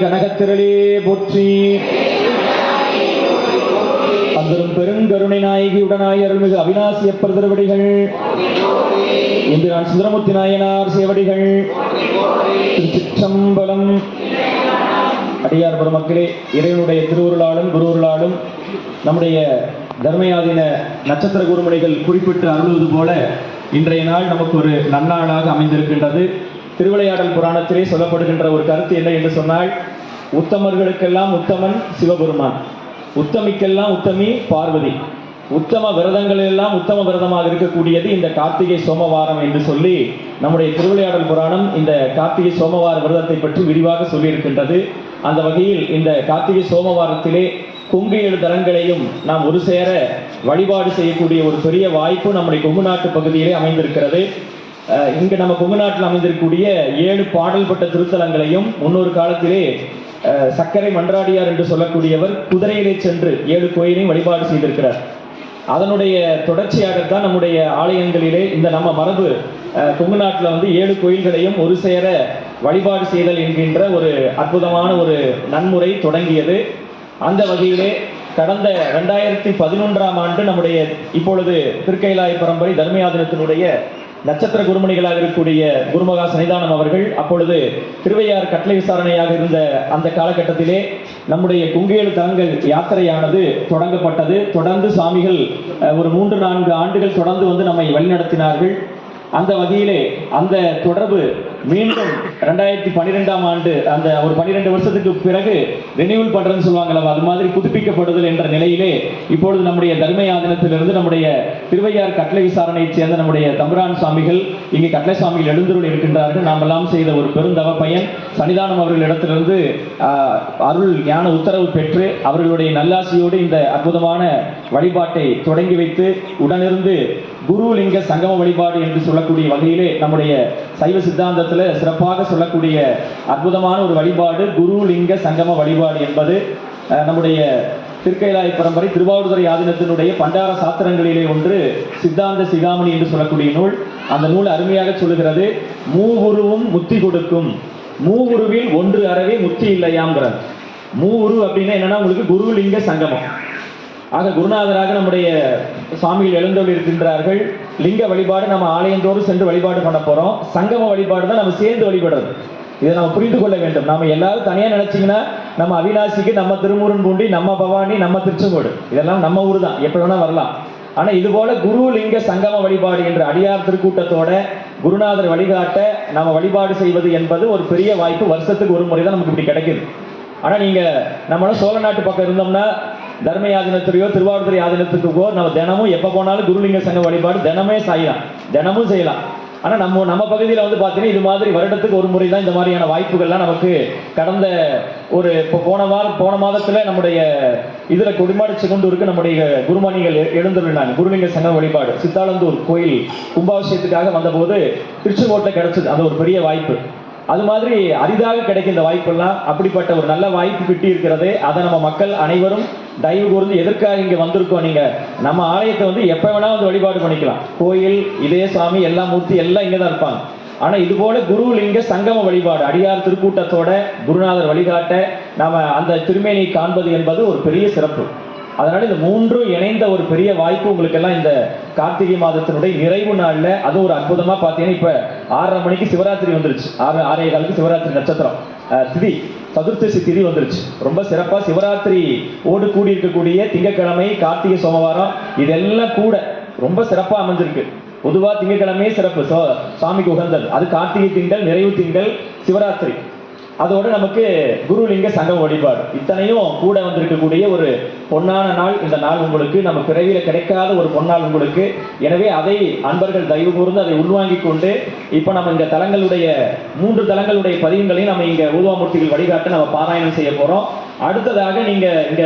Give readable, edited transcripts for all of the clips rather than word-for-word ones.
கனகத்திரளே போற்றி. அந்தரும் பெருங்கருணை நாயகி உடனாய் அருள்மிகு அவிநாசியப்பர் திருவடிகள், இன்று நான் சுந்தரமூர்த்தி நாயனார் சேவடிகள், திருச்சிற்றம்பலம். அடியார் பெருமக்களே, இறைவனுடைய திருவுருளாலும் குருவுருளாலும் நம்முடைய தர்மயாதீன நட்சத்திர குருமணிகள் குறிப்பிட்டு அருள்வது போல இன்றைய நாள் நமக்கு ஒரு நன்னாளாக அமைந்திருக்கின்றது. திருவிளையாடல் புராணத்திலே சொல்லப்படுகின்ற ஒரு கருத்து என்ன என்று சொன்னால், உத்தமர்களுக்கெல்லாம் உத்தமன் சிவபெருமான், உத்தமிக்கெல்லாம் உத்தமி பார்வதி, உத்தம விரதங்கள் எல்லாம் உத்தம விரதமாக இருக்கக்கூடியது இந்த கார்த்திகை சோமவாரம் என்று சொல்லி நம்முடைய திருவிளையாடல் புராணம் இந்த கார்த்திகை சோமவார விரதத்தை பற்றி விரிவாக சொல்லியிருக்கின்றது. அந்த வகையில் இந்த கார்த்திகை சோமவாரத்திலே கொங்கு 7 தலங்களையும் நாம் ஒரு சேர வழிபாடு செய்யக்கூடிய ஒரு பெரிய வாய்ப்பு நம்முடைய கொங்கு நாட்டு பகுதியிலே அமைந்திருக்கிறது. இங்கு நம்ம கொங்கு நாட்டில் அமைந்திருக்கக்கூடிய 7 பாடல் பட்ட திருத்தலங்களையும் முன்னொரு காலத்திலே சக்கரை மன்றாடியார் என்று சொல்லக்கூடியவர் குதிரையிலே சென்று 7 கோயிலையும் வழிபாடு செய்திருக்கிறார். அதனுடைய தொடர்ச்சியாகத்தான் நம்முடைய ஆலயங்களிலே இந்த நம்ம மரபு கொங்கு நாட்டில் 7 கோயில்களையும் ஒரு சேர வழிபாடு செய்தல் என்கின்ற ஒரு அற்புதமான ஒரு நன்முறை தொடங்கியது. அந்த வகையிலே கடந்த 2011ஆம் ஆண்டு நம்முடைய இப்பொழுது திருக்கைலாய பரம்பரை தர்மயாதனத்தினுடைய நட்சத்திர குருமணிகளாக இருக்கக்கூடிய குருமகா சன்னிதானம் அவர்கள் அப்பொழுது திருவையார் கட்டளை விசாரணையாக இருந்த அந்த காலகட்டத்திலே நம்முடைய கொங்கு 7 தலங்கள் யாத்திரையானது தொடங்கப்பட்டது. தொடர்ந்து சாமிகள் ஒரு 3-4 ஆண்டுகள் தொடர்ந்து நம்மை வழிநடத்தினார்கள். அந்த வகையிலே அந்த தொடர்பு மீண்டும் 2012ஆம் ஆண்டு அந்த ஒரு 12 வருஷத்துக்கு பிறகு ரெனியூவல் பண்றதுன்னு சொல்லுவாங்களா, அது மாதிரி புதுப்பிக்கப்படுதல் என்ற நிலையிலே இப்பொழுது நம்முடைய தர்மயாதனத்திலிருந்து நம்முடைய திருவையார் கட்டளை விசாரணையைச் சேர்ந்த நம்முடைய தம்புரான் சுவாமிகள் இங்கே கட்டளை சுவாமிகள் எழுந்தருள் இருக்கின்றார்கள். நாம் எல்லாம் செய்த ஒரு பெருந்தவ பயன் சன்னிதானம் அவர்களிடத்திலிருந்து அருள் ஞான உத்தரவு பெற்று அவர்களுடைய நல்லாசியோடு இந்த அற்புதமான வழிபாட்டை தொடங்கி வைத்து உடனிருந்து குருலிங்க சங்கம வழிபாடு என்று சொல்லக்கூடிய வகையிலே நம்முடைய சைவ சித்தாந்தத்தில் சிறப்பாக சொல்லக்கூடிய அற்புதமான ஒரு வழிபாடு குருலிங்க சங்கம வழிபாடு என்பது நம்முடைய திருக்கைலாய பரம்பரை திருவாவூர்துறை ஆதீனத்தினுடைய பண்டார சாத்திரங்களிலே ஒன்று சித்தாந்த சிகாமணி என்று சொல்லக்கூடிய நூல். அந்த நூல் அருமையாக சொல்லுகிறது, மூவுருவும் முத்தி கொடுக்கும், மூவுருவில் ஒன்று அறவே முத்தி இல்லையாங்கிறார். மூவுரு அப்படின்னா என்னன்னா உங்களுக்கு குருலிங்க சங்கமம். ஆக குருநாதராக நம்முடைய சுவாமிகள் எழுந்தோடு இருக்கின்றார்கள். லிங்க வழிபாடு நம்ம ஆலயந்தோடு சென்று வழிபாடு பண்ண போறோம். சங்கம வழிபாடு தான் நம்ம சேர்ந்து வழிபடுறது. இதை நம்ம புரிந்து கொள்ள வேண்டும். நாம எல்லாரும் தனியா நினைச்சீங்கன்னா நம்ம அவிநாசிக்கு, நம்ம திருமுருன்பூண்டி, நம்ம பவானி, நம்ம திருச்செங்கோடு இதெல்லாம் நம்ம ஊர் தான், எப்ப வேணா வரலாம். ஆனா இது போல குரு லிங்க சங்கம வழிபாடு என்ற அடியார் திருக்கூட்டத்தோட குருநாதர் வழிகாட்ட நம்ம வழிபாடு செய்வது என்பது ஒரு பெரிய வாய்ப்பு. வருஷத்துக்கு ஒரு முறை தான் நமக்கு இப்படி கிடைக்குது. ஆனா நீங்க நம்மளும் சோழ நாட்டு பக்கம் இருந்தோம்னா தர்மயாதனத்துறையோ திருவாவூர்துறை ஆதீனத்துக்கோ நம்ம தினமும் எப்ப போனாலும் குருலிங்க சங்க வழிபாடு தினமும் செய்யலாம். ஆனா நம்ம பகுதியில் பாத்தீங்கன்னா இது மாதிரி வருடத்துக்கு ஒரு முறை தான் இந்த மாதிரியான வாய்ப்புகள்லாம் நமக்கு கடந்த ஒரு போன மாதத்துல நம்முடைய இதுல கொடிமாடு செங்குண்டூருக்கு நம்முடைய குருமணிகள் எழுந்துள்ளாங்க. குருலிங்க சங்க வழிபாடு சித்தாலந்தூர் கோயில் கும்பாபிஷேகத்துக்காக வந்தபோது திருச்செங்கோட்டில் கிடைச்சது அந்த ஒரு பெரிய வாய்ப்பு. அது மாதிரி அரிதாக கிடைக்கும் இந்த வாய்ப்பெல்லாம். அப்படிப்பட்ட ஒரு நல்ல வாய்ப்பு கிட்டி இருக்கிறது. அதை நம்ம மக்கள் அனைவரும் தயவு கூர்ந்து எதற்காக இங்க வந்திருக்கோம், நீங்க நம்ம ஆலயத்தை எப்ப வேணா வழிபாடு பண்ணிக்கலாம். கோயில் இதே சாமி எல்லா மூர்த்தி எல்லாம் இங்கதான் இருப்பாங்க. ஆனா இது போல குருலிங்க சங்கம வழிபாடு அடியார் திருக்கூட்டத்தோட குருநாதர் வழிகாட்ட நாம அந்த திருமேனியை காண்பது என்பது ஒரு பெரிய சிறப்பு. அதனால இந்த 3 இணைந்த ஒரு பெரிய வாய்ப்பு உங்களுக்கு எல்லாம் இந்த கார்த்திகை மாதத்தினுடைய நிறைவு நாள்ல. அது ஒரு அற்புதமா பாத்தீங்கன்னா இப்ப 6:30 மணிக்கு சிவராத்திரி வந்துருச்சு. 6:45 சிவராத்திரி நட்சத்திரம் திதி சதுர்த்தசி திதி வந்துருச்சு. ரொம்ப சிறப்பா சிவராத்திரி ஓடு கூடி இருக்கக்கூடிய திங்கட்கிழமை கார்த்திகை சோமவாரம் இதெல்லாம் கூட ரொம்ப சிறப்பா அமைஞ்சிருக்கு. பொதுவா திங்கட்கிழமையே சிறப்பு, சாமிக்கு உகந்தது. அது கார்த்திகை திங்கள், நிறைவு திங்கள், சிவராத்திரி, அதோடு நமக்கு குருலிங்க சங்கம் வழிபாடு இத்தனையும் கூட வந்திருக்கக்கூடிய ஒரு பொன்னான நாள். இந்த நாள் உங்களுக்கு நம்ம பிறவியில கிடைக்காத ஒரு பொன்னாள் உங்களுக்கு. எனவே அதை அன்பர்கள் தயவு கூர்ந்து அதை உள்வாங்கிக் கொண்டு இப்ப நம்ம இந்த தலங்களுடைய 3 தலங்களுடைய பதிவுகளையும் நம்ம இங்க ஊதுவாமூர்த்திகள் வழிகாட்ட நம்ம பாராயணம் செய்ய போறோம். அடுத்ததாக நீங்க இங்க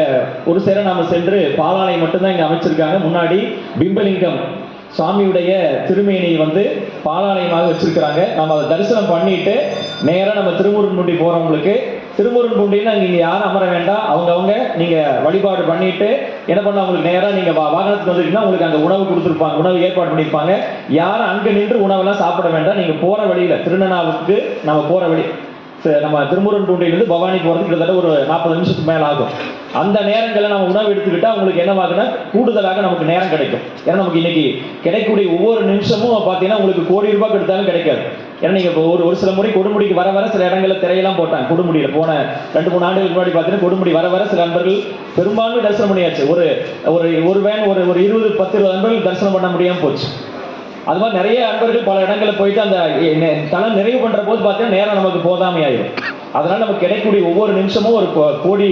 ஒரு சேர நாம சென்று பாலாலை மட்டும்தான் இங்க அமைச்சிருக்காங்க. முன்னாடி பிம்பலிங்கம் சுவாமியுடைய திருமேனியை பாலாலயமாக வச்சிருக்கிறாங்க. நம்ம அதை தரிசனம் பண்ணிட்டு நேராக நம்ம திருமுருன்பூண்டி போறவங்களுக்கு திருமுருன்பூண்டின்னு இங்க யாரும் அமர வேண்டாம். அவங்க நீங்க வழிபாடு பண்ணிட்டு என்ன பண்ண உங்களுக்கு நேரா நீங்க வாகனத்துக்கு வந்துட்டீங்கன்னா உங்களுக்கு அங்க உணவு கொடுத்துருப்பாங்க, உணவு ஏற்பாடு பண்ணிருப்பாங்க. யாரும் அங்க நின்று உணவெல்லாம் சாப்பிட வேண்டாம். நீங்க போற வழியில திருநனாவுக்கு நம்ம போற வழி நம்ம திருமுருகன்பூண்டியிலிருந்து பவானி போகிறதுக்கு கிட்டத்தட்ட ஒரு 40 நிமிஷத்துக்கு மேலே ஆகும். அந்த நேரங்களில் நம்ம உணவு எடுத்துக்கிட்டா உங்களுக்கு என்னவாகுன்னா கூடுதலாக நமக்கு நேரம் கிடைக்கும். ஏன்னா நமக்கு இன்னைக்கு கிடைக்கக்கூடிய ஒவ்வொரு நிமிஷமும் பார்த்தீங்கன்னா உங்களுக்கு கோடி ரூபாய் எடுத்தாலும் கிடைக்காது. ஏன்னா நீங்கள் ஒரு சில முறை கொடுமுடிக்கு வர வர சில இடங்களில் திரையெல்லாம் போட்டாங்க. கொடுமுடியில் போன 2-3 ஆண்டுகளுக்கு முன்னாடி பார்த்தீங்கன்னா கொடுமுடி வர வர சில நண்பர்கள் பெரும்பான்மை தரிசனம் பண்ணியாச்சு. ஒரு வேன் ஒரு 20-10-20 நண்பர்கள் தரிசனம் பண்ண முடியாமல் போச்சு. அது மாதிரி நிறைய அன்பர்கள் பல இடங்களில் போயிட்டு அந்த தளம் நிறைவு பண்ற போது பார்த்தீங்கன்னா நேரம் நமக்கு போதாமை ஆயிடும். அதனால நமக்கு கிடைக்கக்கூடிய ஒவ்வொரு நிமிஷமும் ஒரு கோடி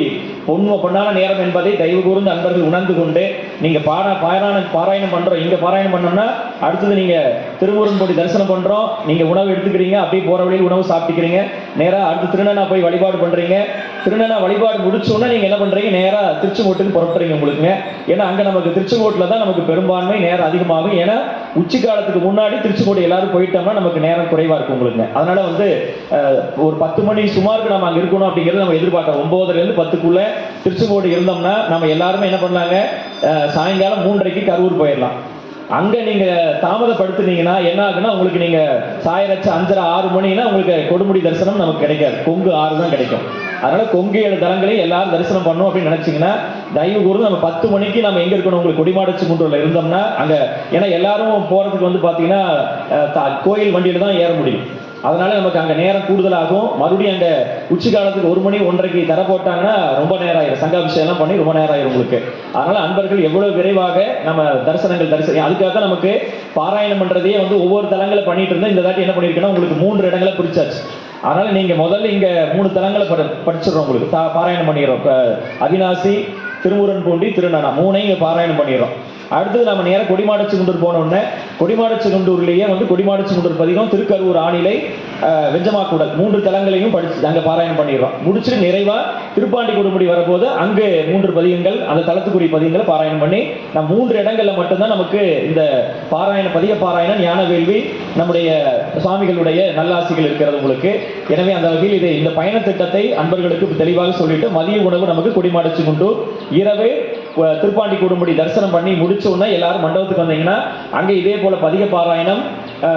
பொன்னான நேரம் என்பதை தயவு கூர்ந்து அன்பர்கள் உணர்ந்து கொண்டு நீங்க பாராயணம் பண்றோம். இங்க பாராயணம் பண்ணோம்னா அடுத்தது நீங்க திருமுருகன்பூண்டி தரிசனம் பண்றோம், நீங்க உணவு எடுத்துக்கிறீங்க, அப்படியே போற வழியில் உணவு சாப்பிட்டுக்கிறீங்க, நேரா அடுத்து திருநெல்வேலி போய் வழிபாடு பண்றீங்க. திருநெல்வேலி வழிபாடு முடிச்சோன்னா நீங்க என்ன பண்றீங்க, நேரா திருச்செங்கோட்டுக்கு புறப்படுறீங்க உங்களுக்கு. ஏன்னா அங்க நமக்கு திருச்செங்கோட்டில் தான் நமக்கு பெரும்பான்மை நேரம் அதிகமாகும். ஏன்னா உச்சி காலத்துக்கு முன்னாடி திருச்செங்கோடு எல்லாரும் போயிட்டோம்னா நமக்கு நேரம் குறைவா இருக்கும் உங்களுக்கு. அதனால ஒரு 10 மணி சுமாருக்கு நம்ம அங்க இருக்கணும் அப்படிங்கிறது நம்ம எதிர்பார்க்கிறோம். 9:00 to 10க்குள்ள திருச்செங்கோடு இருந்தோம்னா நம்ம எல்லாருமே என்ன பண்ணலாங்க, சாயங்காலம் 3:30க்கு கரூர் போயிடலாம். அங்க நீங்க தாமதப்படுத்துனீங்கன்னா என்ன ஆகுன்னா உங்களுக்கு நீங்க சாயரச்சு 5:30 6 மணினா உங்களுக்கு கொடுமுடி தரிசனம் நமக்கு கிடைக்காது. கொங்கு 6 தான் கிடைக்கும். அதனால கொங்கு 7 தலங்களையும் எல்லாரும் தரிசனம் பண்ணணும் அப்படின்னு நினைச்சீங்கன்னா தயவு கூர்ந்து நம்ம 10 மணிக்கு நம்ம எங்க இருக்கணும், உங்களுக்கு கொடிமாடச்சிக்குன்றூர்ல இருந்தோம்னா அங்க, ஏன்னா எல்லாரும் போறதுக்கு பாத்தீங்கன்னா கோயில் வண்டியில தான் ஏற முடியும். அதனால நமக்கு அங்க நேரம் கூடுதலாகும். மறுபடியும் அங்க உச்சி காலத்துக்கு 1 மணி 1:30க்கு தர போட்டாங்கன்னா ரொம்ப நேரம் ஆயிரும். சங்காபிஷேகம் எல்லாம் பண்ணி ரொம்ப நேரம் ஆயிரும் உங்களுக்கு. அதனால அன்பர்கள் எவ்வளவு விரைவாக நம்ம அதுக்காக தான் நமக்கு பாராயணம் பண்றதே ஒவ்வொரு தலங்களை பண்ணிட்டு இருந்தா இந்த தாட்டி என்ன பண்ணிருக்கோம்னா உங்களுக்கு 3 இடங்களை பிரிச்சாச்சு. அதனால நீங்க முதல்ல இங்க 3 தலங்களை படிச்சிடறோம். உங்களுக்கு பாராயணம் பண்ணிடுறோம். அவிநாசி, திருமுருகன்பூண்டி, திருநெல்வேலி 3ஐயும் இங்க பாராயணம் பண்ணிடுறோம். அடுத்தது நம்ம நேரம் கொடிமாடச்சிக்குன்றூர் போனோடனே கொடிமாடச்சிக்குன்றூர்லேயே கொடிமாடச்சிக்குன்றூர் பதிகம், திருக்கரூர் ஆணிலை, வெஞ்சமாக்கூடல் 3 தலங்களையும் படிச்சு அங்கே பாராயணம் பண்ணிடுறோம். முடிச்சுட்டு நிறைவா திருப்பாண்டி கொடுமுடி வரப்போது அங்கு 3 பதிகங்கள், அந்த தலத்துக்குரிய பதிகங்களை பாராயணம் பண்ணி நம்ம 3 இடங்கள்ல மட்டும்தான் நமக்கு இந்த பதிக பாராயணம் ஞான வேள்வி நம்முடைய சுவாமிகளுடைய நல்லாசிகள் இருக்கிறது உங்களுக்கு. எனவே அந்த வகையில் இந்த பயண திட்டத்தை அன்பர்களுக்கு தெளிவாக சொல்லிட்டு மதிய உணவு நமக்கு கொடிமாடச்சிக்குன்றூர், இரவு திருப்பாண்டி கொடுமுடி தரிசனம் பண்ணி முடிச்ச உடனே எல்லாரும் மண்டபத்துக்கு வந்தீங்கன்னா அங்க இதே போல பதிக பாராயணம்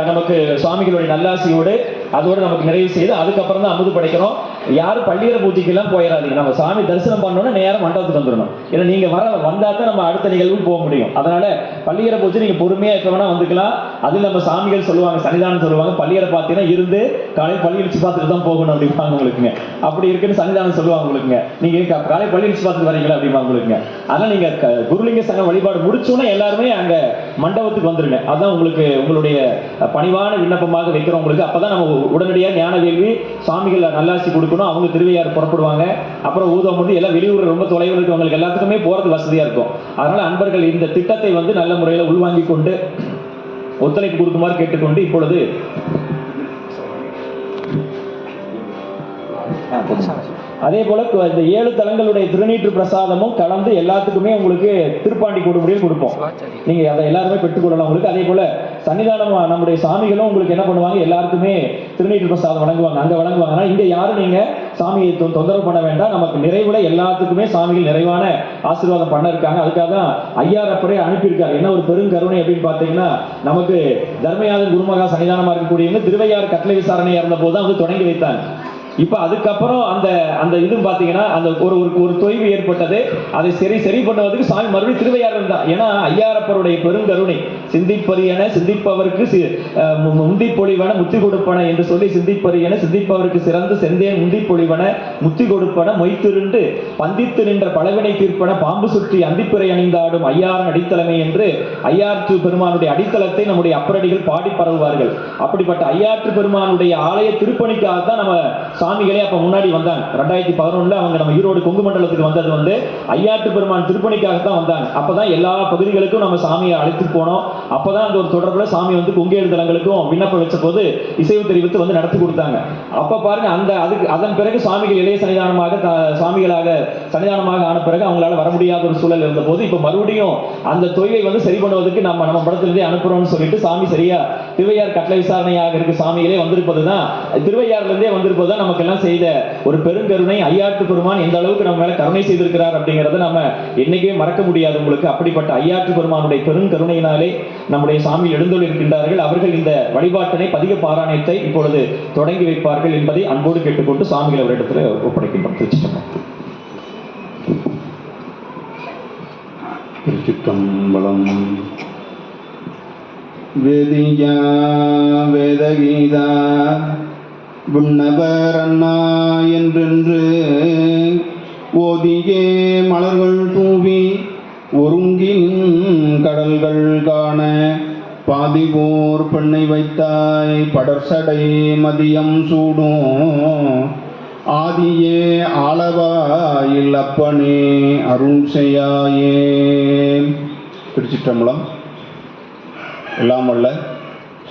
நமக்கு சுவாமிகளுடைய நல்லாசியோடு அதோடு நமக்கு நிறைவு செய்து அதுக்கப்புறம் தான் அமுது படைக்கிறோம். யாரும் பள்ளியற பூஜைக்கு எல்லாம் போயிடாதீங்க. நம்ம சாமி தரிசனம் பண்ணோன்னா நேரம் மண்டபத்துக்கு வந்துடணும். ஏன்னா நீங்க வந்தா தான் நம்ம அடுத்த நிகழ்வுக்கு போக முடியும். அதனால பள்ளியற பூஜை நீங்க பொறுமையா எப்ப வேணா வந்துக்கலாம். அதில் நம்ம சாமிகள் சொல்லுவாங்க, சன்னிதானம் சொல்லுவாங்க, பள்ளியற பார்த்தீங்கன்னா இருந்து காலை பள்ளி அடிச்சு பார்த்துட்டு தான் போகணும் அப்படிம்பாங்க உங்களுக்குங்க. அப்படி இருக்குன்னு சன்னிதானம் சொல்லுவாங்க உங்களுக்குங்க. நீங்க காலை பள்ளி அடிச்சு பார்த்துட்டு வரீங்களா அப்படிம்பாங்க உங்களுக்குங்க. அதனால நீங்க குருலிங்க சங்கம் வழிபாடு முடிச்சோன்னா எல்லாருமே அங்க மண்டபத்துக்கு வந்துருங்க. அதான் உங்களுக்கு உங்களுடைய பணிவான விண்ணப்பமாக வைக்கிறோம் உங்களுக்கு. அப்பதான் நம்ம உடனடியாக ஞான வேள்வி சுவாமிகள் நல்லாசி கொடுக்கணும். அவங்க திருவையாறு புறப்படுவாங்க. அப்புறம் ஊதம் எல்லாம் வெளியூர் ரொம்ப தொலைவில் இருக்கவங்களுக்கு எல்லாத்துக்குமே போறது வசதியா இருக்கும். அதனால அன்பர்கள் இந்த திட்டத்தை நல்ல முறையில் உள்வாங்கி கொண்டு ஒத்துழைப்பு கொடுக்குமாறு கேட்டுக்கொண்டு இப்பொழுது அதே போல இந்த 7 தலங்களுடைய திருநீற்று பிரசாதமும் கலந்து எல்லாத்துக்குமே உங்களுக்கு திருப்பாண்டி கொடுமுடியில் கொடுப்போம். நீங்க அதை எல்லாருமே பெற்றுக்கொள்ளலாம் உங்களுக்கு. அதே போல சன்னிதானம் நம்முடைய சாமிகளும் உங்களுக்கு என்ன பண்ணுவாங்க, எல்லாருக்குமே திருநீற்று பிரசாதம் வழங்குவாங்க, அங்க வழங்குவாங்க. இங்க யாரும் நீங்க சாமியை தொந்தரவு பண்ண வேண்டாம். நமக்கு நிறைவுல எல்லாத்துக்குமே சாமிகள் நிறைவான ஆசீர்வாதம் பண்ண இருக்காங்க. அதுக்காக தான் ஐயாரப்பரே அனுப்பியிருக்காரு. என்ன ஒரு பெருங்கருணை அப்படின்னு பாத்தீங்கன்னா, நமக்கு தர்மயாதன் குருமகா சன்னிதானமா இருக்கக்கூடியவங்க திருவையாறு கட்டளை விசாரணையா இருந்த போது தான் தொடங்கி வைத்தாங்க. இப்ப அதுக்கப்புறம் அந்த இது பாத்தீங்கன்னா அந்த ஒரு தொய்வு ஏற்பட்டது. அதை சரி பண்ணுவதற்கு சாமி மறுபடியும் திருவையாறு தான். ஏன்னா ஐயாரப்பருடைய பெருங்கருணை சிந்திப்பரியன சிந்திப்பவருக்கு முந்தி பொழிவன முத்தி கொடுப்பன என்று சொல்லி சிந்திப்பரியன சிந்திப்பவருக்கு சிறந்து செந்தேன் முந்தி பொழிவன முத்தி கொடுப்பன மொய்த்திருண்டு பந்தித்து நின்ற பழவினை தீர்ப்பன பாம்பு சுற்றி அந்திப்பிறை அணிந்தாடும் ஐயாரன் அடித்தளமே என்று ஐயாற்று பெருமானுடைய அடித்தளத்தை நம்முடைய அப்பரடிகள் பாடி பரவுவார்கள். அப்படிப்பட்ட ஐயாற்று பெருமானுடைய ஆலய திருப்பணிக்காகத்தான் நம்ம சாமிகளே அப்ப முன்னாடி வந்தாங்க. 2011 அவங்க நம்ம ஈரோடு கொங்கு மண்டலத்துக்கு வந்தது ஐயாற்று பெருமான் திருப்பணிக்காகத்தான் வந்தாங்க. அப்பதான் எல்லா பகுதிகளுக்கும் நம்ம சாமியை அழைத்து போனோம். அப்பதான் அந்த ஒரு தொடர்புல சாமி கொங்கு 7 தலங்களுக்கும் விண்ணப்பம் வச்ச போது இசைவு தெரிவித்து நடத்தி கொடுத்தாங்க. அப்ப பாருங்க அதன் பிறகு சாமிகள் இளைய சன்னிதானமாக சாமிகளாக சன்னிதானமாக ஆன பிறகு அவங்களால வர முடியாத ஒரு சூழல் இருந்த போது இப்ப மறுபடியும் அந்த தொய்வை சரி பண்ணுவதற்கு நம்ம படத்திலிருந்தே அனுப்புறோம்னு சொல்லிட்டு சாமி சரியா திருவையார் கட்டளை விசாரணையாக இருக்கு சாமிகளே வந்திருப்பதுதான், திருவையாறுல இருந்தே வந்திருப்பதுதான் நமக்கு எல்லாம் செய்த ஒரு பெருங்கருணை. ஐயாற்று பெருமான் எந்த அளவுக்கு நம்ம மேல கருணை செய்திருக்கிறார் அப்படிங்கறத நம்ம என்னைக்குமே மறக்க முடியாது உங்களுக்கு. அப்படிப்பட்ட ஐயாற்று பெருமானுடைய பெருங்கருணையினாலே நம்முடைய சாமியில் எழுந்தொழி இருக்கின்றார்கள். அவர்கள் இந்த வழிபாட்டினை பதிக பாராயணத்தை இப்பொழுது தொடங்கி வைப்பார்கள் என்பதை அன்போடு கேட்டுக்கொண்டு சாமிகள் அவரிடத்தில் ஒப்படைக்கின்றோம். திருச்சிற்றம்பலம். வேதியா வேதகீதா விண்ணவர் அண்ணா என்றென்று ஓதியே மலர்கள் தூவி ஒருங்கின் கடல்கள் காண பாதிபோர் பெண்ணை வைத்தாய் படர்சடை மதியம் சூடும் ஆதியே ஆளவாயில் அப்பனே அருள் செய்யாயே. திருச்சிற்றம்பலம். எல்லாம் வல்ல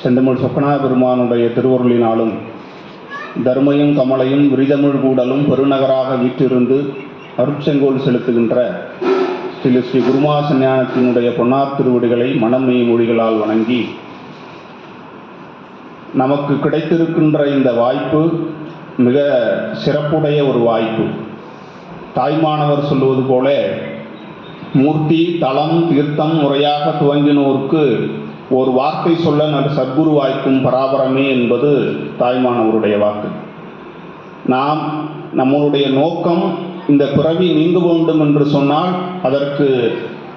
செந்தமிழ் சொக்கநாத பெருமானுடைய திருவருளினாலும் தர்மையும் கமலையும் விரிதமிழ் கூடலும் பெருநகராக வீற்றிருந்து அருட்செங்கோல் செலுத்துகின்ற ஸ்ரீ குருமாச ஞானத்தினுடைய பொன்னார் திருவடிகளை மனமெய் மொழிகளால் வணங்கி, நமக்கு கிடைத்திருக்கின்ற இந்த வாய்ப்பு மிக சிறப்புடைய ஒரு வாய்ப்பு. தாய்மானவர் சொல்லுவது போல, மூர்த்தி தலம் தீர்த்தம் முறையாக துவங்கினோருக்கு ஒரு வார்த்தை சொல்ல சத்குரு வாய்க்கும் பராபரமே என்பது தாய்மானவருடைய வாக்கு. நாம் நம்மளுடைய நோக்கம் இந்த பிறவி நீங்க வேண்டும் என்று சொன்னால் அதற்கு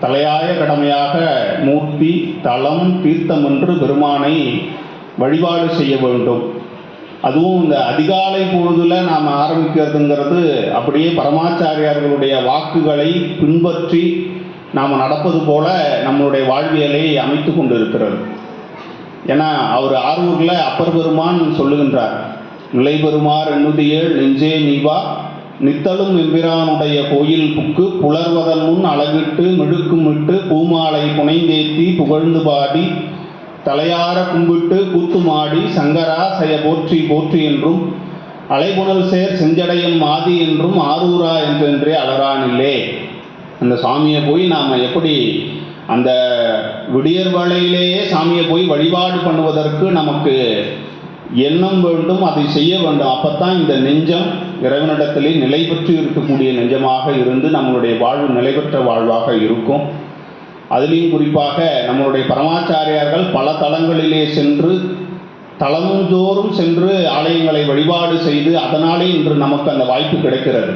தலையாய கடமையாக மூர்த்தி தலம் தீர்த்தம் என்று பெருமானை வழிபாடு செய்ய வேண்டும். அதுவும் இந்த அதிகாலை பொழுதுல நாம் ஆரம்பிக்கிறதுங்கிறது அப்படியே பரமாச்சாரியார்களுடைய வாக்குகளை பின்பற்றி நாம் நடப்பது போல நம்மளுடைய வாழ்வியலை அமைத்து கொண்டு இருக்கிறது. ஏன்னா அவர் ஆரூரில் அப்பர் பெருமான் சொல்லுகின்றார், நிலை பெருமார் எண்ணுதியேள் நெஞ்சே நீவா நித்தலும் எம்பிரானுடைய கோயில் புக்கு புலர்வதன் முன் அழகிட்டு மிழுக்குமிட்டு பூமாலை புனைந்தேத்தி புகழ்ந்து பாடி தலையார கும்பிட்டு கூத்துமாடி சங்கரா செய்ய போற்றி போற்றி என்றும் அலைபுணல் சேர் செஞ்சடையம் மாதி என்றும் ஆரூரா என்றென்றே அலரானில்லே. அந்த சாமியை போய் நாம் எப்படி அந்த விடியற் வேளையிலேயே சாமியை போய் வழிபாடு பண்ணுவதற்கு நமக்கு எண்ணம் வேண்டும், அதை செய்ய வேண்டும். அப்பத்தான் இந்த நெஞ்சம் இறைவனிடத்திலே நிலை பெற்று இருக்கக்கூடிய நெஞ்சமாக இருந்து நம்மளுடைய வாழ்வு நிலை பெற்ற வாழ்வாக இருக்கும். அதிலையும் குறிப்பாக நம்மளுடைய பரமாச்சாரியார்கள் பல தலங்களிலே சென்று தலந்தோறும் சென்று ஆலயங்களை வழிபாடு செய்து அதனாலே இன்று நமக்கு அந்த வாய்ப்பு கிடைக்கிறது.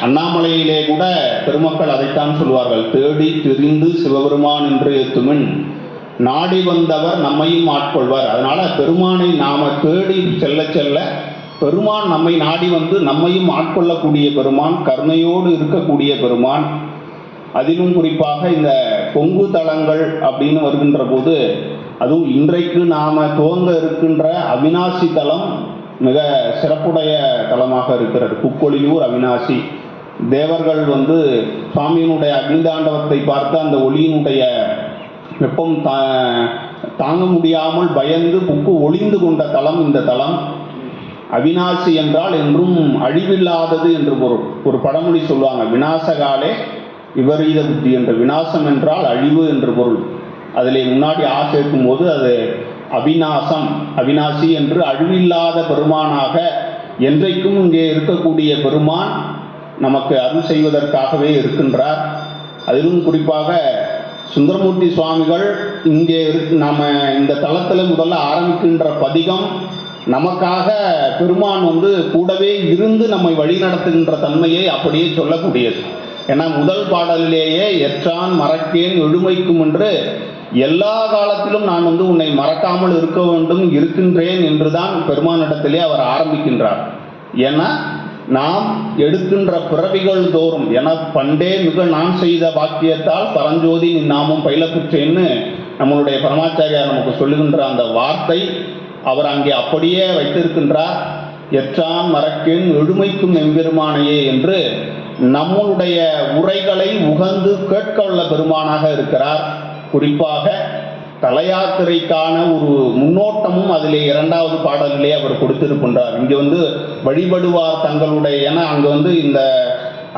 அண்ணாமலையிலே கூட பெருமக்கள் அதைத்தான் சொல்வார்கள், தேடி திரிந்து சிவபெருமான் என்று ஏத்துமின் நாடி வந்தவர் நம்மையும் ஆட்கொள்வார். அதனால பெருமானை நாம தேடி செல்ல செல்ல பெருமான் நம்மை நாடி வந்து நம்மையும் ஆட்கொள்ளக்கூடிய பெருமான், கருணையோடு இருக்கக்கூடிய பெருமான். அதிலும் குறிப்பாக இந்த கொங்கு தலங்கள் அப்படின்னு வருகின்ற போது, அதுவும் இன்றைக்கு நாம் துவங்க இருக்கின்ற அவிநாசி தலம் மிக சிறப்புடைய தலமாக இருக்கிறது. புக்கொழியூர் அவிநாசி. தேவர்கள் சுவாமியினுடைய அக்னிதாண்டவத்தை பார்த்து அந்த ஒளியினுடைய வெப்பம் தாங்க முடியாமல் பயந்து புக்கு ஒளிந்து கொண்ட தலம் இந்த தலம். அவிநாசி என்றால் என்றும் அழிவில்லாதது என்று பொருள். ஒரு பழமொழி சொல்லுவாங்க, விநாசகாலே விபரீத புத்தி என்ற. விநாசம் என்றால் அழிவு என்று பொருள். அதில் முன்னாடி சேர்க்கும் போது அது அவிநாசம், அவிநாசி என்று அழிவில்லாத பெருமானாக என்றைக்கும் இங்கே இருக்கக்கூடிய பெருமான் நமக்கு அருள் செய்வதற்காகவே இருக்கின்றார். அதிலும் குறிப்பாக சுந்தரமூர்த்தி சுவாமிகள் இங்கே நாம் இந்த தளத்தில் முதல்ல ஆரம்பிக்கின்ற பதிகம் நமக்காக பெருமான் கூடவே இருந்து நம்மை வழி நடத்துகின்ற தன்மையை அப்படியே சொல்லக்கூடியது. ஏன்னா முதல் பாடலிலேயே எற்றான் மறக்கேன் எழுமைக்கும் என்று எல்லா காலத்திலும் நான் உன்னை மறக்காமல் இருக்க வேண்டும் இருக்கின்றேன் என்றுதான் பெருமானிடத்திலே அவர் ஆரம்பிக்கின்றார். ஏன்னா நாம் எடுக்கின்ற பிறவிகள் தோறும் என பண்டே மிக நான் செய்த வாக்கியத்தால் பரஞ்சோதி நீ நாமும் பயிலப்புற்றேன்னு நம்மளுடைய பரமாச்சாரியார் நமக்கு சொல்லுகின்ற அந்த வார்த்தை அவர் அங்கே அப்படியே வைத்திருக்கின்றார். எற்றான் மறக்கேன் எழுமைக்கும் எம்பெருமானையே என்று நம்முடைய உரைகளை உகந்து கேட்க உள்ள பெருமானாக இருக்கிறார். குறிப்பாக தலையாத்திரைக்கான ஒரு முன்னோட்டமும் அதிலே இரண்டாவது பாடலிலே அவர் கொடுத்திருக்கின்றார். இங்கே வழிபடுவார் தங்களுடைய, ஏன்னா அங்கே இந்த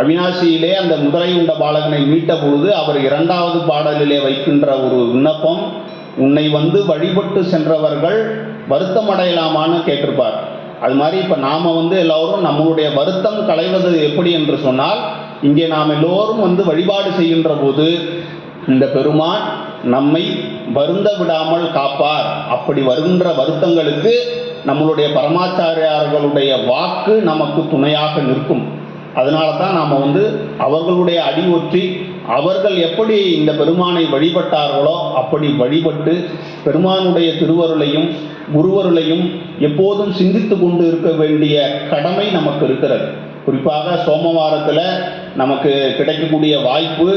அவிநாசியிலே அந்த முதலை உண்ட பாலகனை மீட்ட பொழுது அவர் இரண்டாவது பாடலிலே வைக்கின்ற ஒரு விண்ணப்பம், உன்னை வழிபட்டு சென்றவர்கள் வருத்தம் அடையலாமான்னு கேட்டிருப்பார். அது மாதிரி இப்போ நாம் எல்லோரும் நம்மளுடைய வருத்தம் களைவது எப்படி என்று சொன்னால், இங்கே நாம் எல்லோரும் வழிபாடு செய்கின்ற போது இந்த பெருமான் நம்மை வருந்த விடாமல் காப்பார். அப்படி வருகின்ற வருத்தங்களுக்கு நம்மளுடைய பரமாச்சாரியார்களுடைய வாக்கு நமக்கு துணையாக நிற்கும். அதனால தான் நாம் அவர்களுடைய அடி ஒற்றி அவர்கள் எப்படி இந்த பெருமானை வழிபட்டார்களோ அப்படி வழிபட்டு பெருமானுடைய திருவருளையும் குருவருளையும் எப்போதும் சிந்தித்து கொண்டு இருக்க வேண்டிய கடமை நமக்கு இருக்கிறது. குறிப்பாக சோமவாரத்தில் நமக்கு கிடைக்கக்கூடிய வாய்ப்பு,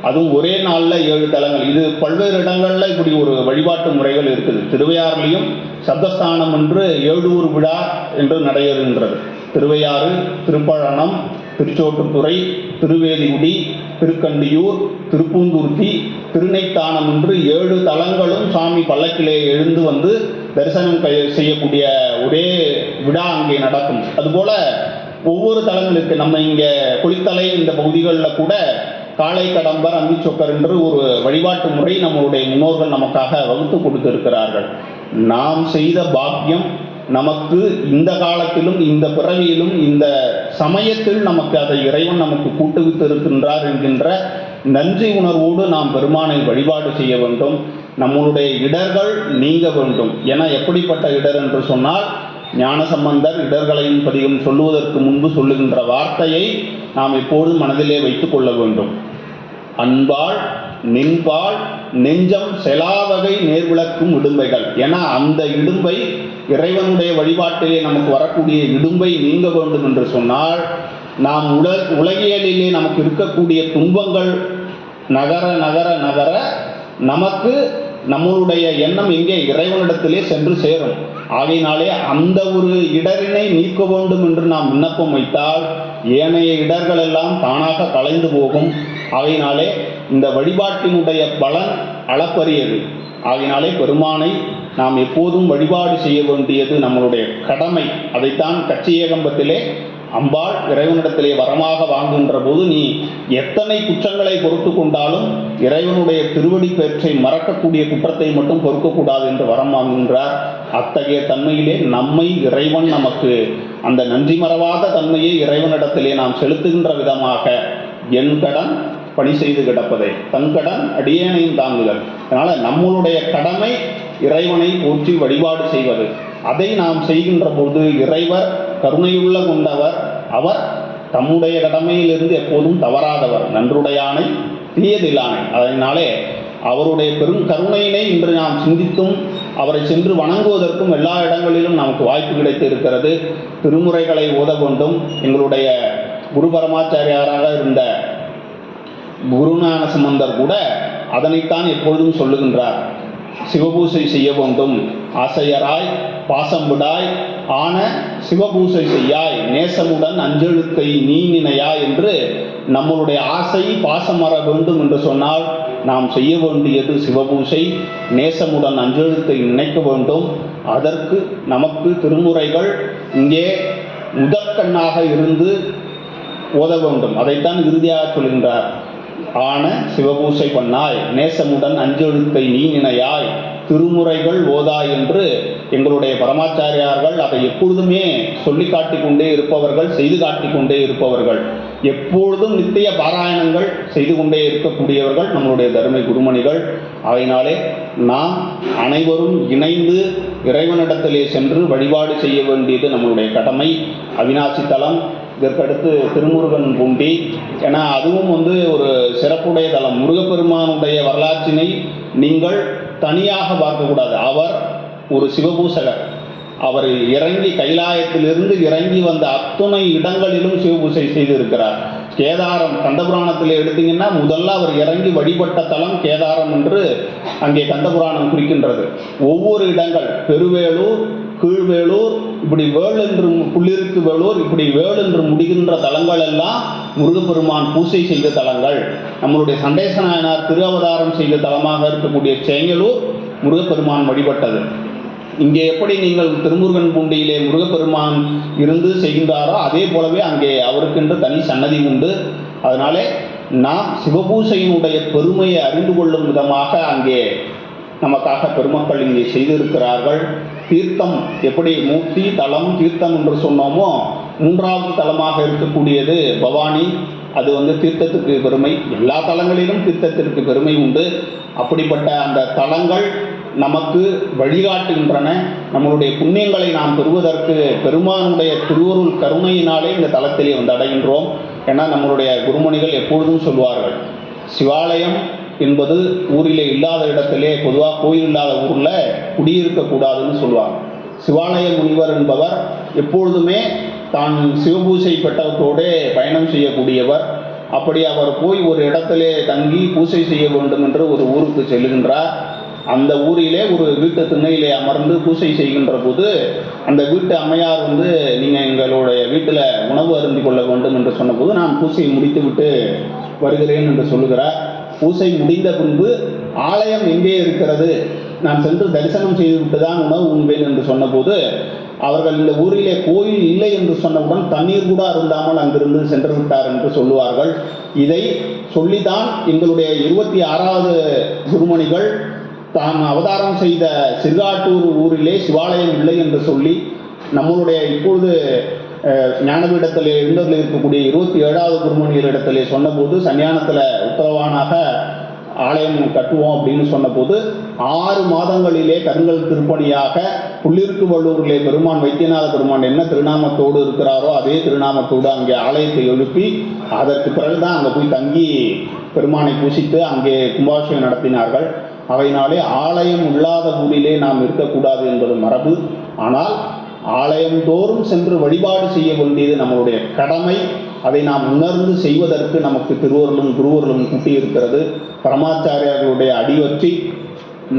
அதுவும் ஒரே நாளில் 7 தலங்கள். இது பல்வேறு இடங்களில் இப்படி ஒரு வழிபாட்டு முறைகள் இருக்குது. திருவையாறுலையும் சப்தஸ்தானம் என்று 7 ஊர் விழா என்று நடைபெறுகின்றது. திருவையாறு, திருப்பழனம், திருச்சோட்டுத்துறை, திருவேதிகுடி, திருக்கண்டியூர், திருப்பூந்துருத்தி, திருநெய்த்தானம் என்று 7 தலங்களும் சாமி பல்லக்கிலே எழுந்து தரிசனம் செய்யக்கூடிய ஒரே விழா அங்கே நடக்கும். அதுபோல ஒவ்வொரு தலங்களுக்கு நம்ம இங்கே குளித்தலை இந்த பகுதிகளில் கூட காளை கடம்பர், அந்திச்சொக்கர் என்று ஒரு வழிபாட்டு முறை நம்மளுடைய முன்னோர்கள் நமக்காக வகுத்து கொடுத்திருக்கிறார்கள். நாம் செய்த பாக்கியம் நமக்கு இந்த காலத்திலும் இந்த பிறவியிலும் இந்த சமயத்தில் நமக்கு அதை இறைவன் நமக்கு கூட்டுவித்து இருக்கின்றார் என்கின்ற நன்றி உணர்வோடு நாம் பெருமானை வழிபாடு செய்ய வேண்டும். நம்மளுடைய இடர்கள் நீங்க வேண்டும். ஏன்னா எப்படிப்பட்ட இடர் என்று சொன்னால், ஞானசம்பந்தர் இடர்களையும் பதியும் சொல்லுவதற்கு முன்பு சொல்லுகின்ற வார்த்தையை நாம் எப்போதும் மனதிலே வைத்துக் கொள்ள வேண்டும். அன்பால் நின்பால் நெஞ்சம் செலாவகை நேர்விளக்கும் இடும்பைகள். ஏன்னா அந்த இடும்பை இறைவனுடைய வழிபாட்டிலே நமக்கு வரக்கூடிய இடும்பை நீங்க வேண்டும் என்று சொன்னால், நாம் உலகியலிலே நமக்கு இருக்கக்கூடிய துன்பங்கள் நகர நகர நகர நமக்கு நம்மளுடைய எண்ணம் எங்கே இறைவனிடத்திலே சென்று சேரும். ஆகையினாலே அந்த ஒரு இடரினை நீக்க வேண்டும் என்று நாம் விண்ணப்பம் வைத்தால் ஏனைய இடர்கள் எல்லாம் தானாக கலைந்து போகும். ஆகையினாலே இந்த வழிபாட்டினுடைய பலன் அளப்பரியது. ஆகையினாலே பெருமானை நாம் எப்போதும் வழிபாடு செய்ய வேண்டியது நம்மளுடைய கடமை. அதைத்தான் கச்சி ஏகம்பத்திலே அம்பாள் இறைவனிடத்திலே வரமாக வாங்குகின்ற போது, நீ எத்தனை குற்றங்களை பொறுத்து கொண்டாலும் இறைவனுடைய திருவடி பேற்றை மறக்கக்கூடிய குற்றத்தை மட்டும் பொறுக்கக்கூடாது என்று வரம் வாங்குகின்றார். அத்தகைய தன்மையிலே நம்மை இறைவன் நமக்கு அந்த நன்றி மறவாத தன்மையை இறைவனிடத்திலே நாம் செலுத்துகின்ற விதமாக, என் கடன் பணி செய்து கிடப்பதை தன் கடன் அடியேனையும் தாங்குதல். அதனால் நம்மளுடைய கடமை இறைவனை போற்றி வழிபாடு செய்வது. அதை நாம் செய்கின்ற போது இறைவர் கருணையுள்ள கொண்டவர். அவர் தம்முடைய கடமையிலிருந்து எப்போதும் தவறாதவர். நன்றுடையானை தீயதில்லானை. அதனாலே அவருடைய பெரும் கருணையினை இன்று நாம் சிந்தித்தும் அவரை சென்று வணங்குவதற்கும் எல்லா இடங்களிலும் நமக்கு வாய்ப்பு கிடைத்து இருக்கிறது. திருமுறைகளை ஓத வேண்டும். எங்களுடைய குரு பரமாச்சாரியாராக இருந்த குருஞான சம்பந்தர் கூட அதனைத்தான் எப்பொழுதும் சொல்லுகின்றார். சிவபூசை செய்ய வேண்டும், ஆசையராய் பாசம் விடாய் ஆன சிவபூசை செய்யாய், நேசமுடன் அஞ்செழுத்தை நீ நினையாய் என்று நம்மளுடைய ஆசை பாசம் வர வேண்டும் என்று சொன்னால் நாம் செய்ய வேண்டியது சிவபூசை. நேசமுடன் அஞ்செழுத்தை நினைக்க வேண்டும். அதற்கு நமக்கு திருமுறைகள் இங்கே முதற்கண்ணாக இருந்து ஓத வேண்டும். அதைத்தான் இறுதியாக சொல்கின்றார். ஆன சிவபூசை பண்ணாய், நேசமுடன் அஞ்செழுத்தை நீ நினையாய், திருமுறைகள் ஓதாய் என்று எங்களுடைய பரமாச்சாரியார்கள் அதை எப்பொழுதுமே சொல்லி காட்டிக்கொண்டே இருப்பவர்கள், செய்து காட்டிக்கொண்டே இருப்பவர்கள். எப்பொழுதும் நித்திய பாராயணங்கள் செய்து கொண்டே இருக்கக்கூடியவர்கள் நம்மளுடைய தர்ம குருமணிகள். அதனாலே நாம் அனைவரும் இணைந்து இறைவனிடத்திலே சென்று வழிபாடு செய்ய வேண்டியது நம்மளுடைய கடமை. அவிநாசி தலம், இதற்கடுத்து திருமுருகன் பூண்டி. ஏன்னா அதுவும் ஒரு சிறப்புடைய தலம். முருகப்பெருமானுடைய வரலாற்றினை நீங்கள் தனியாக பார்க்கக்கூடாது. அவர் ஒரு சிவபூசகர். அவர் இறங்கி கைலாயத்திலிருந்து இறங்கி வந்த அத்துணை இடங்களிலும் சிவபூசை செய்திருக்கிறார். கேதாரம் கந்தபுராணத்தில் எடுத்தீங்கன்னா முதல்ல அவர் இறங்கி வழிபட்ட தலம் கேதாரம் என்று அங்கே கந்தபுராணம் குறிக்கின்றது. ஒவ்வொரு இடங்கள், பெருவேளூர், கீழ்வேளூர், இப்படி வேள் என்று புள்ளிருக்கு வேளூர், இப்படி வேள் என்று முடிகின்ற தலங்கள் எல்லாம் முருகப்பெருமான் பூசை செய்த தலங்கள். நம்மளுடைய சண்டேச நாயனார் திரு அவதாரம் செய்த தலமாக இருக்கக்கூடிய செங்கலூர் முருகப்பெருமான் வழிபட்டது. இங்கே எப்படி நீங்கள் திருமுருகன் பூண்டியிலே முருகப்பெருமான் இருந்து செய்கின்றாரோ அதே போலவே அங்கே அவருக்கென்று தனி சன்னதி உண்டு. அதனாலே நாம் சிவபூசையினுடைய பெருமையை அறிந்து கொள்ளும் விதமாக அங்கே நமக்காக பெருமக்கள் இங்கே செய்திருக்கிறார்கள். தீர்த்தம் எப்படி மூர்த்தி தலம் தீர்த்தம் என்று சொன்னோமோ, மூன்றாவது தலமாக இருக்கக்கூடியது பவானி. அது தீர்த்தத்துக்கு பெருமை. எல்லா தலங்களிலும் தீர்த்தத்திற்கு பெருமை உண்டு. அப்படிப்பட்ட அந்த தலங்கள் நமக்கு வழிகாட்டுகின்றன. நம்மளுடைய புண்ணியங்களை நாம் பெறுவதற்கு பெருமானுடைய திருவருள் கருணையினாலே இந்த தலத்திலே அடைகின்றோம். ஏன்னா நம்மளுடைய குருமணிகள் எப்பொழுதும் சொல்வார்கள், சிவாலயம் என்பது ஊரிலே இல்லாத இடத்திலே, பொதுவாக கோயில் இல்லாத ஊரில் குடியிருக்கக்கூடாதுன்னு சொல்லுவாங்க. சிவாலய முனிவர் என்பவர் எப்பொழுதுமே தான் சிவபூசை பெட்டகத்தோடு பயணம் செய்யக்கூடியவர். அப்படி அவர் போய் ஒரு இடத்திலே தங்கி பூசை செய்ய வேண்டும் என்று ஒரு ஊருக்கு செல்லுகின்றார். அந்த ஊரிலே ஒரு வீட்டு திண்ணையிலே அமர்ந்து பூசை செய்கின்ற போது அந்த வீட்டு அம்மையார் நீங்கள் எங்களுடைய வீட்டில் உணவு அருந்தி கொள்ள வேண்டும் என்று சொன்னபோது, நான் பூசையை முடித்துவிட்டு வருகிறேன் என்று சொல்லுகிறார். பூசை முடிந்த பின்பு ஆலயம் எங்கே இருக்கிறது, நான் சென்று தரிசனம் செய்துவிட்டு தான் உணவு உண்பேன் என்று சொன்னபோது, அவர்கள் இந்த ஊரிலே கோயில் இல்லை என்று சொன்னவுடன் தண்ணீர் கூட அருந்தாமல் அங்கிருந்து சென்று விட்டார் என்று சொல்லுவார்கள். இதை சொல்லித்தான் எங்களுடைய 26வது குருமணிகள் தான் அவதாரம் செய்த சிறுகாட்டூர் ஊரிலே சிவாலயம் இல்லை என்று சொல்லி, நம்மளுடைய இப்பொழுது ஞானபீடத்திலே எழுந்ததில் இருக்கக்கூடிய 27வது குருமணிகளிடத்திலே சொன்னபோது, சன்னியானத்தில் உத்தரவானாக ஆலயம் கட்டுவோம் அப்படின்னு சொன்னபோது 6 மாதங்களிலே கருங்கல் திருப்பணியாக புள்ளிருக்கு வள்ளூரிலே பெருமான் வைத்தியநாத பெருமான் என்ன திருநாமத்தோடு இருக்கிறாரோ அதே திருநாமத்தோடு அங்கே ஆலயத்தை எழுப்பி, அதற்கு பிறகுதான் அங்கே போய் தங்கி பெருமானை பூசித்து அங்கே கும்பாபிஷேகம் நடத்தினார்கள். அவையினாலே ஆலயம் இல்லாத ஊரிலே நாம் இருக்கக்கூடாது என்பது மரபு. ஆனால் ஆலயம் தோறும் சென்று வழிபாடு செய்ய வேண்டியது நம்மளுடைய கடமை. அதை நாம் உணர்ந்து செய்வதற்கு நமக்கு திருவருளும் குருவருளும் கூட்டியிருக்கிறது. பரமாச்சாரியர்களுடைய அடிவற்றி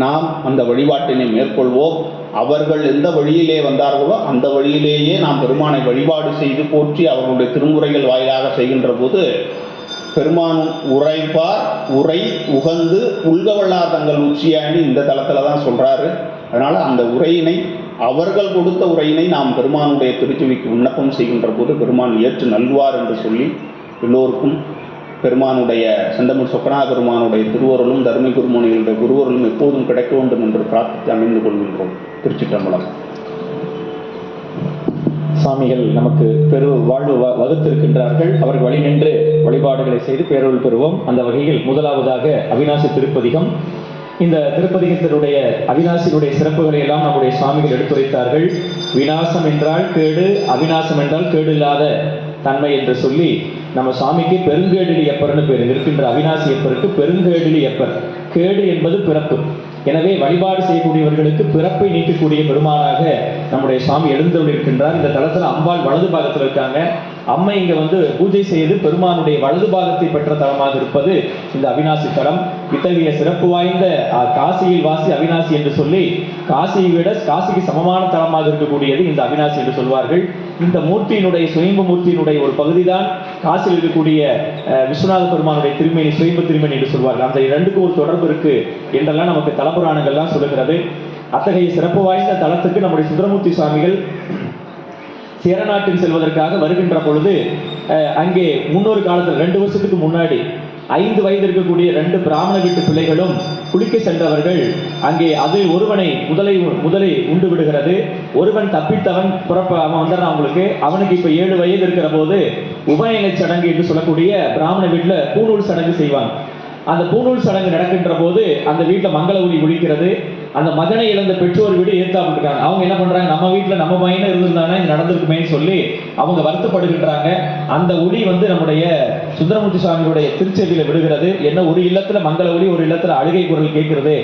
நாம் அந்த வழிபாட்டினை மேற்கொள்வோம். அவர்கள் எந்த வழியிலே வந்தார்களோ அந்த வழியிலேயே நாம் பெருமானை வழிபாடு செய்து போற்றி அவர்களுடைய திருமுறைகள் வாயிலாக செய்கின்ற போது, பெருமான் உரைப்பார் உரை உகந்து உள்கவல்லார் தங்கள் உச்சியாணி இந்த தளத்தில் தான் சொல்கிறாரு. அதனால் அந்த உரையினை, அவர்கள் கொடுத்த உரையினை நாம் பெருமானுடைய திருச்சுவிக்கு விண்ணப்பம் செய்கின்ற போது பெருமான் ஏற்று நல்வார் என்று சொல்லி எல்லோருக்கும் பெருமானுடைய செந்தமிழ் சொக்கநாத பெருமானுடைய திருவருளும் தர்மி குருமணிகளுடைய குருவருளும் எப்போதும் கிடைக்க வேண்டும் என்று பிரார்த்தித்து அமைந்து கொள்கின்றோம். திருச்சிற்றம்பலம். சுவாமிகள் நமக்கு பெரு வாழ்வு வகுத்திருக்கின்றார்கள். அவர்கள் வழி நின்று வழிபாடுகளை செய்து பேரருள் பெறுவோம். அந்த வகையில் முதலாவதாக அவிநாசி திருப்பதிகம். இந்த திருப்பதிகத்தினுடைய அவிநாசியினுடைய சிறப்புகளை எல்லாம் நம்முடைய சுவாமிகள் எடுத்துரைத்தார்கள். விநாசம் என்றால் கேடு, அவிநாசம் என்றால் கேடு இல்லாத தன்மை என்று சொல்லி நம்ம சுவாமிக்கு பெருங்கேடிலி எப்பர்னு பேர். இருக்கின்ற அவிநாசி எப்பருக்கு பெருங்கேடிலி எப்பர். கேடு என்பது பிறப்பு. எனவே வழிபாடு செய்யக்கூடியவர்களுக்கு பிறப்பை நீக்கக்கூடிய பெருமானாக நம்முடைய சுவாமி எழுந்தருளிருக்கின்றார். இந்த தளத்தில் அம்பாள் வலது பாகத்தில் இருக்காங்க. அம்மை இங்கே பூஜை செய்து பெருமானுடைய வலது பாகத்தை பெற்ற தலமாக இருப்பது இந்த அவிநாசி தலம். இத்தகைய சிறப்பு வாய்ந்த காசியில் வாசி அவிநாசி என்று சொல்லி காசியை விட காசிக்கு சமமான தலமாக இருக்கக்கூடியது இந்த அவிநாசி என்று சொல்வார்கள். இந்த மூர்த்தியினுடைய சுயம்பு மூர்த்தியினுடைய ஒரு பகுதி தான் காசியில் இருக்கக்கூடிய விஸ்வநாத பெருமானுடைய திருமேனி, சுயம்பு திருமேனி என்று சொல்வார்கள். அந்த இரண்டுக்கும் ஒரு தொடர்பு இருக்கு என்றெல்லாம் நமக்கு தலபுராணங்கள்லாம் சொல்லுகிறது. அத்தகைய சிறப்பு வாய்ந்த தலத்துக்கு நம்முடைய சுந்தரமூர்த்தி சுவாமிகள் சேரநாட்டில் செல்வதற்காக வருகின்ற பொழுது அங்கே முன்னொரு காலத்தில் 2 வருஷத்துக்கு முன்னாடி 5 வயது இருக்கக்கூடிய 2 பிராமண வீட்டு பிள்ளைகளும் குளிக்க சென்றவர்கள் அங்கே அதில் ஒருவனை முதலை உண்டு விடுகிறது. ஒருவன் தப்பித்தவன் அவன் வந்துடுறான். அவங்களுக்கு அவனுக்கு இப்போ 7 வயது இருக்கிற போது உபநயன சடங்கு என்று சொல்லக்கூடிய பிராமண வீட்டில் பூநூல் சடங்கு செய்வாங்க. அந்த பூநூல் சடங்கு நடக்கின்ற போது அந்த வீட்டில் மங்கள ஒலி ஒலிக்கிறது. அந்த மகனை இழந்த பெற்றோர் வீடு ஏற்றாப்பட்டிருக்காங்க. அவங்க என்ன பண்றாங்க, நம்ம வீட்டில் நம்ம பையனை இருந்திருந்தானே இது நடந்திருக்குமேன்னு சொல்லி அவங்க வருத்தப்படுகின்றாங்க. அந்த ஒளி நம்முடைய சுந்தரமூர்த்தி சுவாமியுடைய திருச்செவியில விடுகிறது. என்ன, ஒரு இல்லத்துல மங்கள ஒலி, ஒரு இல்லத்துல அழுகை குரல் கேட்கிறது.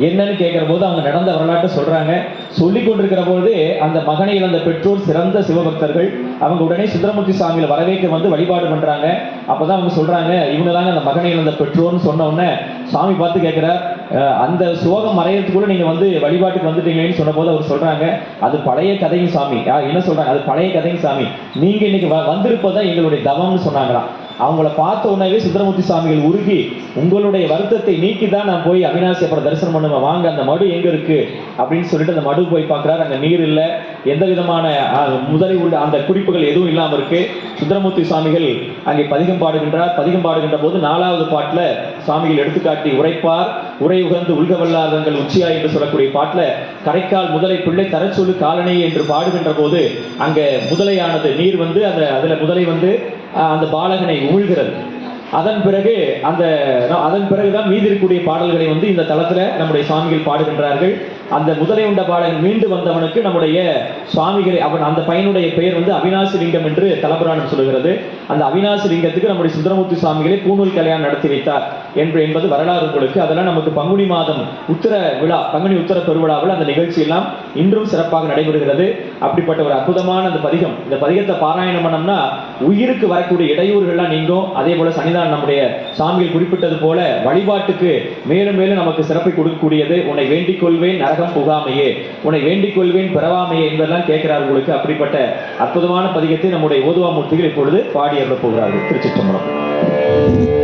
என்னன்னு கேட்கிற போது அவங்க நடந்த வரலாற்றை சொல்றாங்க. சொல்லி கொண்டிருக்கிற போது அந்த மகனை இழந்த பெற்றோர் சிறந்த சிவபக்தர்கள். அவங்க உடனே சுந்தரமூர்த்தி சுவாமியில வரவேற்க வழிபாடு பண்றாங்க. அப்பதான் அவங்க சொல்றாங்க, இவங்க தாங்க அந்த மகனை இழந்த பெற்றோர்னு சொன்ன உடனே சுவாமி பார்த்து கேட்கிறார், அந்த சோகம் மறையறதுக்குள்ள நீங்க வழிபாட்டுக்கு வந்துட்டீங்களேன்னு சொன்ன போது அவர் சொல்றாங்க, அது பழைய கதையும் சாமி. என்ன சொல்றாங்க, அது பழைய கதையும் சாமி, நீங்க இன்னைக்கு வந்திருப்பதான் எங்களுடைய தவம்னு சொன்னாங்களாம். அவங்கள பார்த்த உடனே சுந்தரமூர்த்தி சுவாமிகள் உருகி, உங்களுடைய வருத்தத்தை நீக்கி தான் நான் போய் அவிநாசி அப்புறம் தரிசனம் பண்ணுவேன், வாங்க அந்த மடு எங்க இருக்கு அப்படின்னு சொல்லிட்டு அந்த மடு போய் பார்க்கிறார். அங்க நீர் இல்லை, எந்த விதமான முதலை உள்ள அந்த குறிப்புகள் எதுவும் இல்லாம இருக்கு. சுந்தரமூர்த்தி சுவாமிகள் அங்கே பதிகம் பாடுகின்றார். பதிகம் பாடுகின்ற போது 4வது பாட்டுல சுவாமிகள் எடுத்துக்காட்டி உரைப்பார் உரை உகந்து உள்கவல்லாதங்கள் உச்சியா என்று சொல்லக்கூடிய பாட்டுல கரைக்கால் முதலை பிள்ளை தரச்சொல்லு காலனை என்று பாடுகின்ற போது அங்க முதலையானது நீர் அதுல முதலை அந்த பாலகனை உமிழ்கிறது. அதன் பிறகுதான் மீதி இருக்கக்கூடிய பாடல்களை வந்து இந்த தளத்துல நம்முடைய சுவாமிகள் பாடுகின்றார்கள். அந்த முதலை உண்ட பாலகன் மீண்டு வந்தவனுக்கு நம்முடைய சுவாமிகளை அந்த பையனுடைய பெயர் வந்து அவிநாசி லிங்கம் என்று தலபுராணம் சொல்லுகிறது. அந்த அவிநாசி லிங்கத்துக்கு நம்முடைய சுந்தரமூர்த்தி சுவாமிகளை பூணூல் கல்யாணம் நடத்தி வைத்தார் என்பது வரலாறு உங்களுக்கு. அதெல்லாம் நமக்கு பங்குனி மாதம் உத்தர விழா, பங்குனி உத்தர பெருவிழாவில் அந்த நிகழ்ச்சி எல்லாம் இன்றும் சிறப்பாக நடைபெறுகிறது. அப்படிப்பட்ட ஒரு அற்புதமான அந்த பதிகம், இந்த பதிகத்தை பாராயணம் பண்ணோம்னா உயிருக்கு வரக்கூடிய இடையூறுகள்லாம் நீங்கும். அதே போல சன்னிதானம் நம்முடைய சாமிகள் குறிப்பிட்டது போல வழிபாட்டுக்கு மேலும் மேலும் நமக்கு சிறப்பை கொடுக்கக்கூடியது. உன்னை வேண்டிக் கொள்வேன் நரகம் புகாமையே, உன்னை வேண்டிக் கொள்வேன் பிறவாமையே என்பதெல்லாம் கேட்கிறார் உங்களுக்கு. அப்படிப்பட்ட அற்புதமான பதிகத்தை நம்முடைய ஓதுவாமூர்த்திகள் இப்பொழுது பாடி அருளப் போகிறார்கள். திருச்சிற்றம்பலம்.